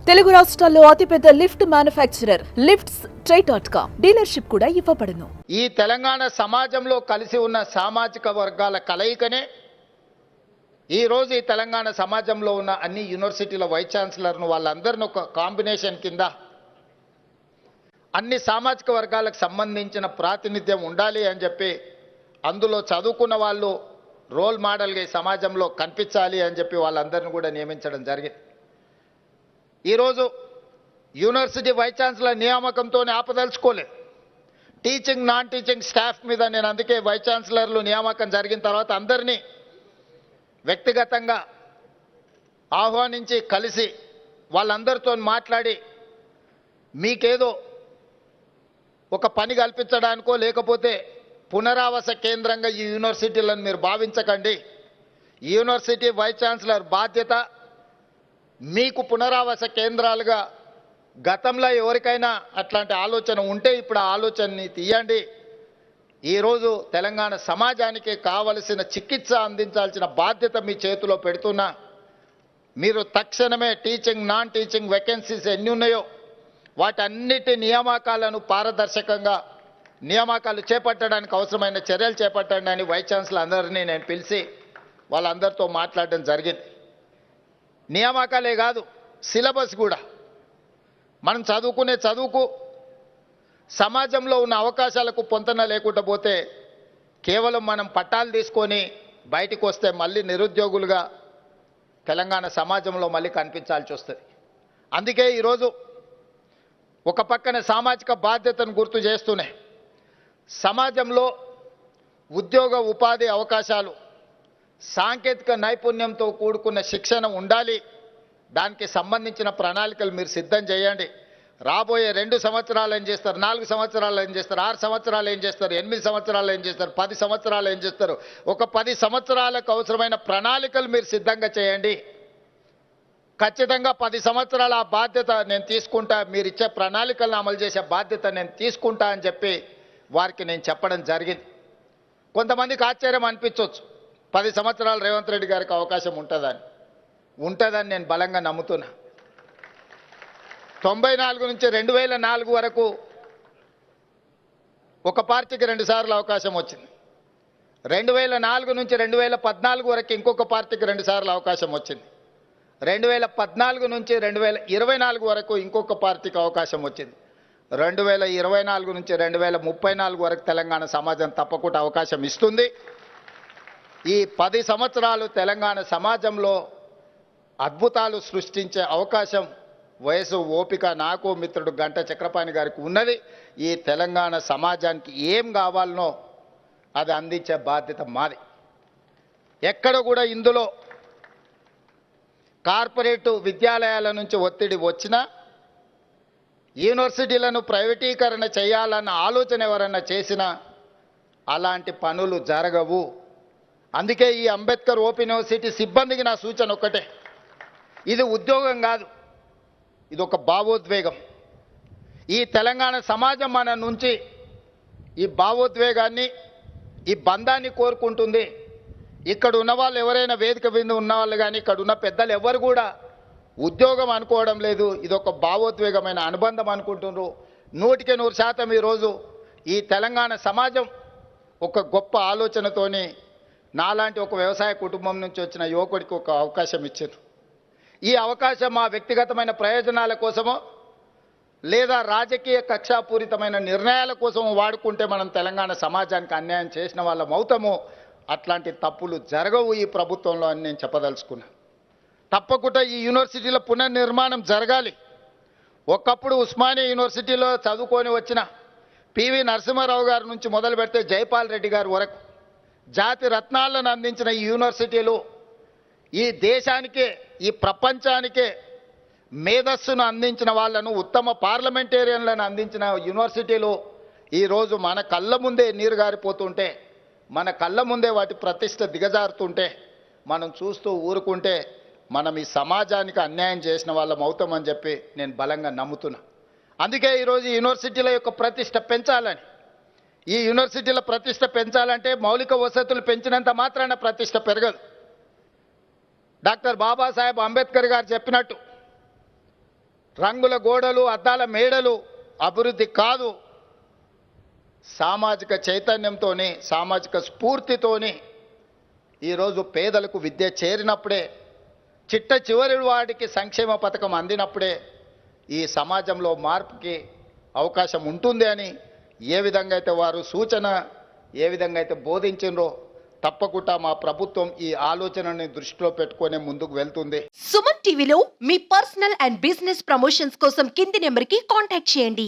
తెలుగు రాష్ట్రాల్లో అతిపెద్ద lift manufacturer lifts ట్రై.com dealership కూడా ఇవ్వబడును. ఈ తెలంగాణ సమాజంలో కలిసి ఉన్న సామాజిక వర్గాల కలయికనే ఈ రోజు ఈ తెలంగాణ సమాజంలో ఉన్న అన్ని యూనివర్సిటీల వైస్ ఛాన్సలర్ను వాళ్ళందరిని ఒక కాంబినేషన్ కింద అన్ని సామాజిక వర్గాలకు సంబంధించిన ప్రాతినిధ్యం ఉండాలి అని చెప్పి అందులో చదువుకున్న వాళ్ళు రోల్ మోడల్గా ఈ సమాజంలో కనిపించాలి అని చెప్పి వాళ్ళందరిని కూడా నియమించడం జరిగింది. ఈరోజు యూనివర్సిటీ వైస్ ఛాన్సలర్ నియామకంతో ఆపదలుచుకోలేదు. టీచింగ్ నాన్ టీచింగ్ స్టాఫ్ మీద నేను అందుకే వైస్ ఛాన్సలర్లు నియామకం జరిగిన తర్వాత అందరినీ వ్యక్తిగతంగా ఆహ్వానించి కలిసి వాళ్ళందరితో మాట్లాడి మీకేదో ఒక పని కల్పించడానికో లేకపోతే పునరావాస కేంద్రంగా ఈ యూనివర్సిటీలను మీరు భావించకండి. ఈ యూనివర్సిటీ వైస్ ఛాన్సలర్ బాధ్యత మీకు పునరావాస కేంద్రాలుగా గతంలో ఎవరికైనా అట్లాంటి ఆలోచన ఉంటే ఇప్పుడు ఆ ఆలోచనని తీయండి. ఈరోజు తెలంగాణ సమాజానికి కావలసిన చికిత్స అందించాల్సిన బాధ్యత మీ చేతిలో పెడుతున్నా. మీరు తక్షణమే టీచింగ్ నాన్ టీచింగ్ వేకెన్సీస్ ఎన్ని ఉన్నాయో వాటన్నిటి నియామకాలను పారదర్శకంగా నియామకాలు చేపట్టడానికి అవసరమైన చర్యలు చేపట్టండి అని వైస్ ఛాన్సలర్ అందరినీ నేను పిలిచి వాళ్ళందరితో మాట్లాడడం జరిగింది. నియామకాలే కాదు, సిలబస్ కూడా మనం చదువుకునే చదువుకు సమాజంలో ఉన్న అవకాశాలకు పొంతన లేకుండా పోతే కేవలం మనం పట్టాలు తీసుకొని బయటికి వస్తే మళ్ళీ నిరుద్యోగులుగా తెలంగాణ సమాజంలో మళ్ళీ కనిపించాల్సి వస్తుంది. అందుకే ఈరోజు ఒక పక్కన సామాజిక బాధ్యతను గుర్తు చేస్తూనే సమాజంలో ఉద్యోగ ఉపాధి అవకాశాలు సాంకేతిక నైపుణ్యంతో కూడుకున్న శిక్షణ ఉండాలి. దానికి సంబంధించిన ప్రణాళికలు మీరు సిద్ధం చేయండి. రాబోయే 2 సంవత్సరాలు ఏం చేస్తారు, 4 సంవత్సరాలు ఏం చేస్తారు, 6 సంవత్సరాలు ఏం చేస్తారు, 8 సంవత్సరాలు ఏం చేస్తారు, 10 సంవత్సరాలు ఏం చేస్తారు, ఒక 10 సంవత్సరాలకు అవసరమైన ప్రణాళికలు మీరు సిద్ధంగా చేయండి. ఖచ్చితంగా 10 సంవత్సరాల ఆ బాధ్యత నేను తీసుకుంటా, మీరు ఇచ్చే ప్రణాళికలను అమలు చేసే బాధ్యత నేను తీసుకుంటా అని చెప్పి వారికి నేను చెప్పడం జరిగింది. కొంతమందికి ఆశ్చర్యం అనిపించవచ్చు, 10 సంవత్సరాలు రేవంత్ రెడ్డి గారికి అవకాశం ఉంటుందని నేను బలంగా నమ్ముతున్నా. 94 నుంచి 2004 వరకు ఒక పార్టీకి 2 సార్లు అవకాశం వచ్చింది. 2004 నుంచి 2014 వరకు ఇంకొక పార్టీకి 2 సార్లు అవకాశం వచ్చింది. 2014 నుంచి 2024 వరకు ఇంకొక పార్టీకి అవకాశం వచ్చింది. 2024 నుంచి 2034 వరకు తెలంగాణ సమాజం తప్పకుండా అవకాశం ఇస్తుంది. ఈ 10 సంవత్సరాలు తెలంగాణ సమాజంలో అద్భుతాలు సృష్టించే అవకాశం వయసు ఓపిక నాకు మిత్రుడు గంట చక్రపాణి గారికి ఉన్నది. ఈ తెలంగాణ సమాజానికి ఏం కావాలనో అది అందించే బాధ్యత మాది. ఎక్కడ కూడా ఇందులో కార్పొరేటు విద్యాలయాల నుంచి ఒత్తిడి వచ్చినా యూనివర్సిటీలను ప్రైవేటీకరణ చేయాలన్న ఆలోచన ఎవరన్నా చేసినా అలాంటి పనులు జరగవు. అందుకే ఈ అంబేద్కర్ ఓపెన్ యూనివర్సిటీ సిబ్బందికి నా సూచన ఒక్కటే, ఇది ఉద్యోగం కాదు, ఇది ఒక భావోద్వేగం. ఈ తెలంగాణ సమాజం మన నుంచి ఈ భావోద్వేగాన్ని ఈ బంధాన్ని కోరుకుంటుంది. ఇక్కడ ఉన్న వాళ్ళు ఎవరైనా వేదిక మీద ఉన్న వాళ్ళు కానీ ఇక్కడ ఉన్న పెద్దలు ఎవరు కూడా ఉద్యోగం అనుకోవడం లేదు, ఇది ఒక భావోద్వేగమైన అనుబంధం అనుకుంటున్నారు. 100% ఈరోజు ఈ తెలంగాణ సమాజం ఒక గొప్ప ఆలోచనతోని నాలాంటి ఒక వ్యవసాయ కుటుంబం నుంచి వచ్చిన యువకుడికి ఒక అవకాశం ఇచ్చారు. ఈ అవకాశం మా వ్యక్తిగతమైన ప్రయోజనాల కోసమో లేదా రాజకీయ కక్షాపూరితమైన నిర్ణయాల కోసమో వాడుకుంటే మనం తెలంగాణ సమాజానికి అన్యాయం చేసిన వాళ్ళం అవుతాము. అట్లాంటి తప్పులు జరగవు ఈ ప్రభుత్వంలో అని నేను చెప్పదలుచుకున్నా. తప్పకుండా ఈ యూనివర్సిటీల పునర్నిర్మాణం జరగాలి. ఒకప్పుడు ఉస్మానియా యూనివర్సిటీలో చదువుకొని వచ్చిన పివి నరసింహారావు గారి నుంచి మొదలు పెడితే జైపాల్ రెడ్డి గారి వరకు జాతి రత్నాలను అందించిన ఈ యూనివర్సిటీలు ఈ దేశానికే ఈ ప్రపంచానికే మేధస్సును అందించిన వాళ్ళను, ఉత్తమ పార్లమెంటేరియన్లను అందించిన యూనివర్సిటీలు ఈరోజు మన కళ్ళ ముందే నీరు గారిపోతుంటే, మన కళ్ళ ముందే వాటి ప్రతిష్ట దిగజారుతుంటే మనం చూస్తూ ఊరుకుంటే మనం ఈ సమాజానికి అన్యాయం చేసిన వాళ్ళం అవుతామని చెప్పి నేను బలంగా నమ్ముతున్నా. అందుకే ఈరోజు యూనివర్సిటీల యొక్క ప్రతిష్ట పెంచాలని, ఈ యూనివర్సిటీల ప్రతిష్ట పెంచాలంటే మౌలిక వసతులు పెంచినంత మాత్రాన ప్రతిష్ట పెరగదు. డాక్టర్ బాబాసాహెబ్ అంబేద్కర్ గారు చెప్పినట్టు రంగుల గోడలు అద్దాల మేడలు అభివృద్ధి కాదు. సామాజిక చైతన్యంతోని సామాజిక స్ఫూర్తితోని ఈరోజు పేదలకు విద్య చేరినప్పుడే, చిట్ట చివరి వాడికి సంక్షేమ పథకం అందినప్పుడే ఈ సమాజంలో మార్పుకి అవకాశం ఉంటుంది అని ఏ విధంగా అయితే వారు సూచన ఏ విధంగా అయితే బోధించినరో తప్పకుండా మా ప్రభుత్వం ఈ ఆలోచనని దృష్టిలో పెట్టుకొని ముందుకు వెళ్తుంది. సుమన్ టీవీలో మీ పర్సనల్ అండ్ బిజినెస్ ప్రమోషన్స్ కోసం కింది నెంబర్కి కాంటాక్ట్ చేయండి.